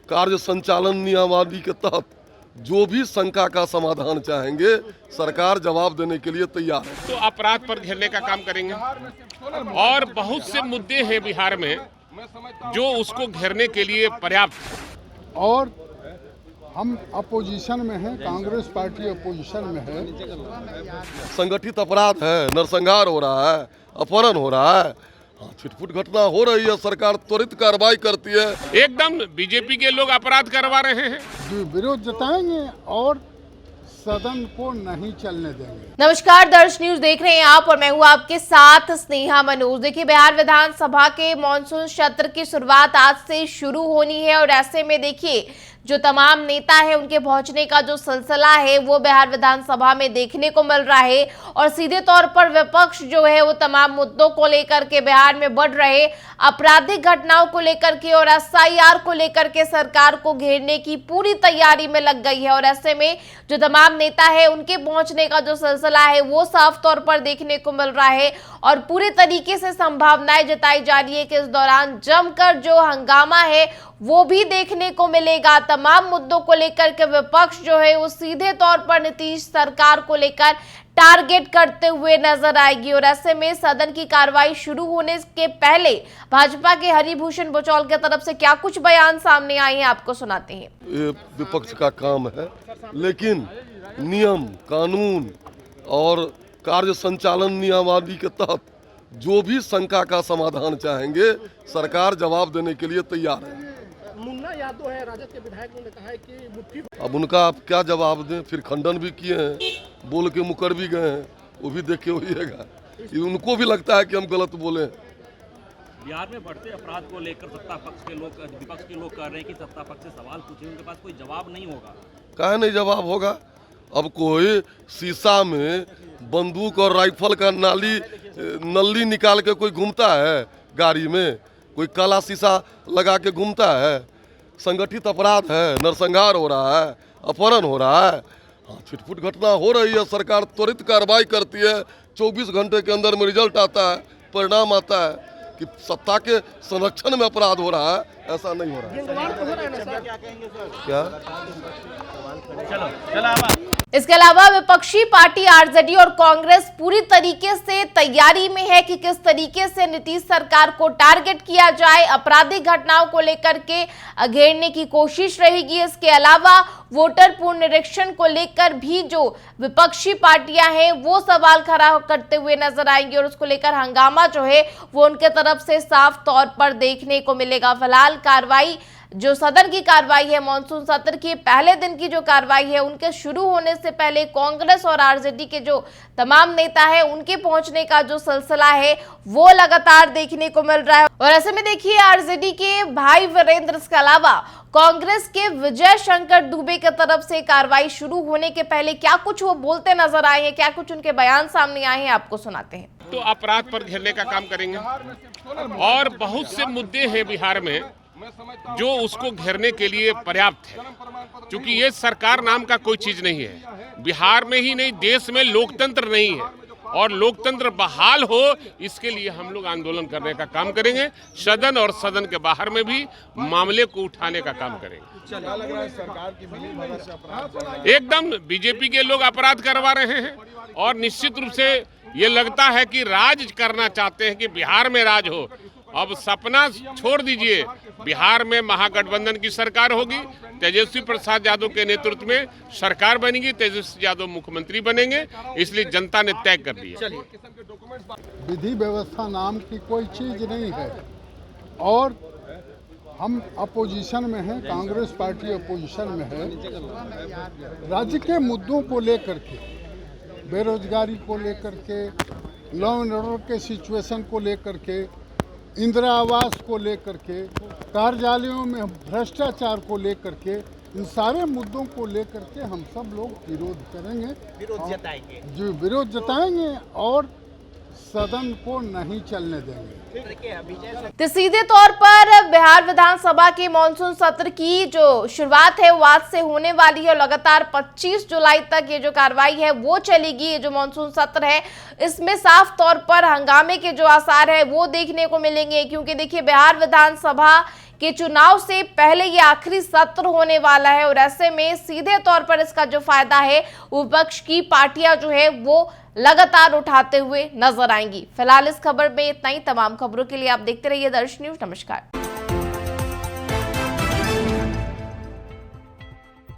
कार्य संचालन नियमावली के तहत जो भी शंका का समाधान चाहेंगे सरकार जवाब देने के लिए तैयार है। तो अपराध पर घेरने का काम करेंगे और बहुत से मुद्दे हैं बिहार में जो उसको घेरने के लिए पर्याप्त है। और हम अपोजिशन में हैं, कांग्रेस पार्टी अपोजिशन में है। संगठित अपराध है, नरसंहार हो रहा है, अपहरण हो रहा है, छिटपुट घटना हो रही है, सरकार त्वरित कार्रवाई करती है। एकदम बीजेपी के लोग अपराध करवा रहे हैं, जो विरोध जताएंगे और सदन को नहीं चलने देंगे। नमस्कार, दर्श न्यूज देख रहे हैं आप और मैं हूं आपके साथ स्नेहा मनोज। देखिए, बिहार विधानसभा के मॉनसून सत्र की शुरुआत आज से शुरू होनी है और ऐसे में देखिए जो तमाम नेता है उनके पहुंचने का जो सिलसिला है वो बिहार विधानसभा में देखने को मिल रहा है और सीधे तौर पर विपक्ष जो है वो तमाम मुद्दों को लेकर के बिहार में बढ़ रहे आपराधिक घटनाओं को लेकर के और एसआईआर को लेकर के सरकार को घेरने की पूरी तैयारी में लग गई है। और ऐसे में जो तमाम नेता है उनके पहुंचने का जो सिलसिला है वो साफ तौर पर देखने को मिल रहा है और पूरे तरीके से संभावनाएं जताई जा रही है कि इस दौरान जमकर जो हंगामा है वो भी देखने को मिलेगा। तमाम मुद्दों को लेकर के विपक्ष जो है वो सीधे तौर पर नीतीश सरकार को लेकर टारगेट करते हुए नजर आएगी और ऐसे में सदन की कार्रवाई शुरू होने के पहले भाजपा के हरिभूषण बुचौल की तरफ से क्या कुछ बयान सामने आए हैं आपको सुनाते हैं। ये विपक्ष का काम है, लेकिन नियम कानून और कार्य संचालन नियमावली के तहत जो भी शंका का समाधान चाहेंगे सरकार जवाब देने के लिए तैयार है। मुन्ना यादव है, राजद के विधायक, ने कहा है कि मुट्ठी। अब उनका आप क्या जवाब दें, फिर खंडन भी किए हैं, बोल के मुकर भी गए हैं, वो भी देखे होइएगा। उनको भी लगता है कि हम गलत बोले। बिहार में बढ़ते अपराध को लेकर सत्ता पक्ष के लोग, विपक्ष के लोग कह रहे हैं कि सत्ता पक्ष से सवाल पूछे उनके पास कोई जवाब नहीं होगा। काहे नहीं जवाब होगा? अब कोई शीशा में बंदूक और राइफल का नली निकाल के कोई घूमता है गाड़ी में, कोई काला शीशा लगा के घूमता है। संगठित अपराध है, नरसंहार हो रहा है, अपहरण हो रहा है, छिटपुट घटना हो रही है, सरकार त्वरित कार्रवाई करती है। 24 घंटे के अंदर में रिजल्ट आता है, परिणाम आता है कि सत्ता के संरक्षण में अपराध हो रहा है, ऐसा नहीं हो रहा है। क्या इसके अलावा विपक्षी पार्टी आरजेडी और कांग्रेस पूरी तरीके से तैयारी में है कि किस तरीके से नीतीश सरकार को टारगेट किया जाए, आपराधिक घटनाओं को लेकर के घेरने की कोशिश रहेगी। इसके अलावा वोटर पुनरीक्षण को लेकर भी जो विपक्षी पार्टियां हैं वो सवाल खड़ा करते हुए नजर आएंगी और उसको लेकर हंगामा जो है वो उनके तरफ से साफ तौर पर देखने को मिलेगा। फिलहाल कार्रवाई जो सदन की कार्रवाई है, मानसून सत्र की पहले दिन की जो कार्रवाई है, उनके शुरू होने से पहले कांग्रेस और आरजेडी के जो तमाम नेता है उनके पहुंचने का जो सिलसिला है वो लगातार देखने को मिल रहा है। और ऐसे में देखिए आरजेडी के भाई वीरेंद्र के अलावा कांग्रेस के विजय शंकर दुबे की तरफ से कार्रवाई शुरू होने के पहले क्या कुछ वो बोलते नजर आए हैं, क्या कुछ उनके बयान सामने आए हैं, आपको सुनाते हैं। तो अपराध पर घेरने का काम करेंगे और बहुत से मुद्दे हैं बिहार में जो उसको घेरने के लिए पर्याप्त है, क्योंकि ये सरकार नाम का कोई चीज नहीं है। बिहार में ही नहीं, देश में लोकतंत्र नहीं है और लोकतंत्र बहाल हो इसके लिए हम लोग आंदोलन करने का काम करेंगे। सदन और सदन के बाहर में भी मामले को उठाने का काम करेंगे। एकदम बीजेपी के लोग अपराध करवा रहे हैं और निश्चित रूप से ये लगता है कि राज करना चाहते हैं कि बिहार में राज हो। अब सपना छोड़ दीजिए, बिहार में महागठबंधन की सरकार होगी, तेजस्वी प्रसाद यादव के नेतृत्व में सरकार बनेगी, तेजस्वी यादव मुख्यमंत्री बनेंगे, इसलिए जनता ने तय कर लिया। विधि व्यवस्था नाम की कोई चीज नहीं है और हम अपोजिशन में हैं, कांग्रेस पार्टी अपोजिशन में है। राज्य के मुद्दों को लेकर के, बेरोजगारी को लेकर के, लॉ एंड ऑर्डर के सिचुएशन को लेकर के, इंदिरा आवास को लेकर के, कार्यालयों में भ्रष्टाचार को लेकर के, इन सारे मुद्दों को लेकर के हम सब लोग विरोध करेंगे, विरोध जताएंगे और सदन को नहीं चलने देंगे। तो सीधे तौर पर बिहार विधानसभा के मानसून सत्र की जो शुरुआत है वो आज से होने वाली है। लगातार 25 जुलाई तक ये जो कार्रवाई है वो चलेगी। ये जो मानसून सत्र है इसमें साफ तौर पर हंगामे के जो आसार है वो देखने को मिलेंगे, क्योंकि देखिए बिहार विधानसभा कि चुनाव से पहले ये आखिरी सत्र होने वाला है और ऐसे में सीधे तौर पर इसका जो फायदा है विपक्ष की पार्टियां जो है वो लगातार उठाते हुए नजर आएंगी। फिलहाल इस खबर में इतना ही। तमाम खबरों के लिए आप देखते रहिए दर्श न्यूज। नमस्कार।